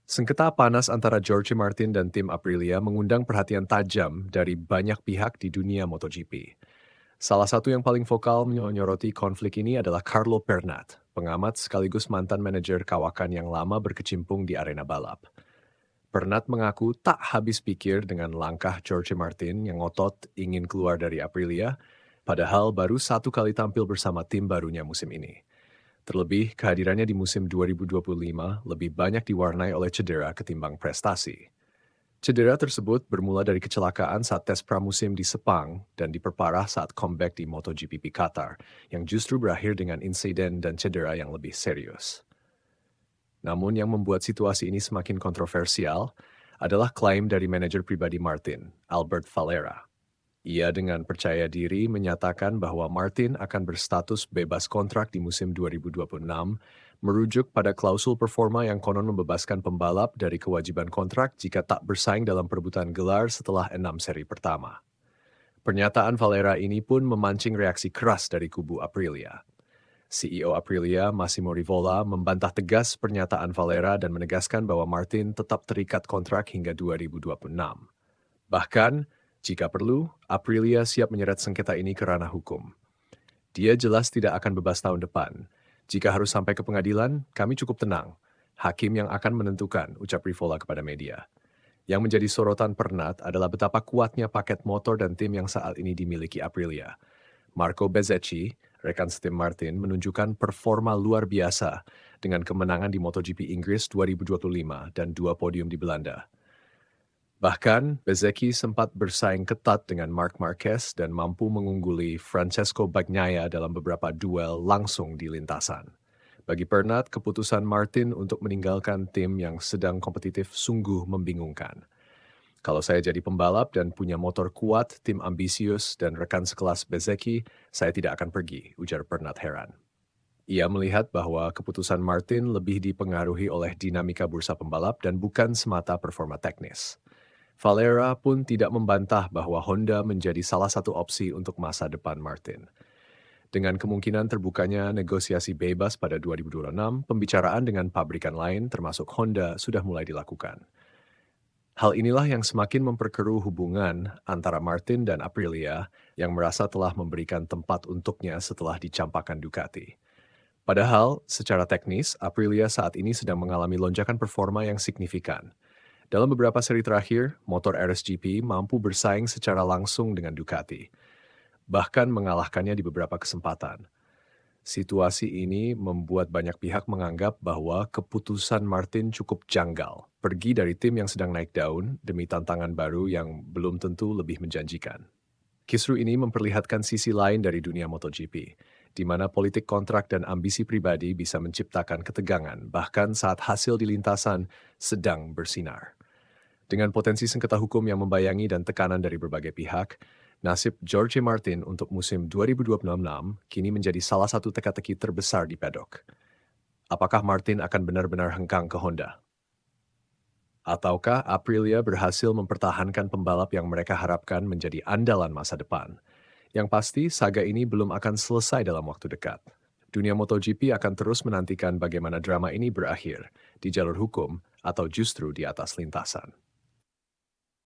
Sengketa panas antara George Martin dan tim Aprilia mengundang perhatian tajam dari banyak pihak di dunia MotoGP. Salah satu yang paling vokal menyoroti konflik ini adalah Carlo Pernat, pengamat sekaligus mantan manajer kawakan yang lama berkecimpung di arena balap. Pernat mengaku tak habis pikir dengan langkah George Martin yang ngotot ingin keluar dari Aprilia, padahal baru satu kali tampil bersama tim barunya musim ini. Terlebih, kehadirannya di musim 2025 lebih banyak diwarnai oleh cedera ketimbang prestasi. Cedera tersebut bermula dari kecelakaan saat tes pramusim di Sepang dan diperparah saat comeback di MotoGP Qatar, yang justru berakhir dengan insiden dan cedera yang lebih serius. Namun yang membuat situasi ini semakin kontroversial adalah klaim dari manajer pribadi Martin, Albert Valera. Ia dengan percaya diri menyatakan bahwa Martin akan berstatus bebas kontrak di musim 2026, merujuk pada klausul performa yang konon membebaskan pembalap dari kewajiban kontrak jika tak bersaing dalam perebutan gelar setelah 6 seri pertama. Pernyataan Valera ini pun memancing reaksi keras dari kubu Aprilia. CEO Aprilia, Massimo Rivola, membantah tegas pernyataan Valera dan menegaskan bahwa Martin tetap terikat kontrak hingga 2026. Bahkan, jika perlu, Aprilia siap menyeret sengketa ini ke ranah hukum. Dia jelas tidak akan bebas tahun depan. Jika harus sampai ke pengadilan, kami cukup tenang. Hakim yang akan menentukan, ucap Rivola kepada media. Yang menjadi sorotan Pernat adalah betapa kuatnya paket motor dan tim yang saat ini dimiliki Aprilia. Marco Bezzecchi, rekan setim Martin, menunjukkan performa luar biasa dengan kemenangan di MotoGP Inggris 2025 dan 2 podium di Belanda. Bahkan, Bezzecchi sempat bersaing ketat dengan Marc Marquez dan mampu mengungguli Francesco Bagnaia dalam beberapa duel langsung di lintasan. Bagi Pernat, keputusan Martin untuk meninggalkan tim yang sedang kompetitif sungguh membingungkan. Kalau saya jadi pembalap dan punya motor kuat, tim ambisius, dan rekan sekelas Bezzecchi, saya tidak akan pergi, ujar Pernat heran. Ia melihat bahwa keputusan Martin lebih dipengaruhi oleh dinamika bursa pembalap dan bukan semata performa teknis. Valera pun tidak membantah bahwa Honda menjadi salah satu opsi untuk masa depan Martin. Dengan kemungkinan terbukanya negosiasi bebas pada 2026, pembicaraan dengan pabrikan lain termasuk Honda sudah mulai dilakukan. Hal inilah yang semakin memperkeruh hubungan antara Martin dan Aprilia yang merasa telah memberikan tempat untuknya setelah dicampakkan Ducati. Padahal, secara teknis, Aprilia saat ini sedang mengalami lonjakan performa yang signifikan. Dalam beberapa seri terakhir, motor RSGP mampu bersaing secara langsung dengan Ducati, bahkan mengalahkannya di beberapa kesempatan. Situasi ini membuat banyak pihak menganggap bahwa keputusan Martin cukup janggal, pergi dari tim yang sedang naik daun demi tantangan baru yang belum tentu lebih menjanjikan. Kisru ini memperlihatkan sisi lain dari dunia MotoGP, di mana politik kontrak dan ambisi pribadi bisa menciptakan ketegangan, bahkan saat hasil di lintasan sedang bersinar. Dengan potensi sengketa hukum yang membayangi dan tekanan dari berbagai pihak, nasib Jorge Martin untuk musim 2026 kini menjadi salah satu teka-teki terbesar di paddock. Apakah Martin akan benar-benar hengkang ke Honda? Ataukah Aprilia berhasil mempertahankan pembalap yang mereka harapkan menjadi andalan masa depan? Yang pasti, saga ini belum akan selesai dalam waktu dekat. Dunia MotoGP akan terus menantikan bagaimana drama ini berakhir, di jalur hukum atau justru di atas lintasan.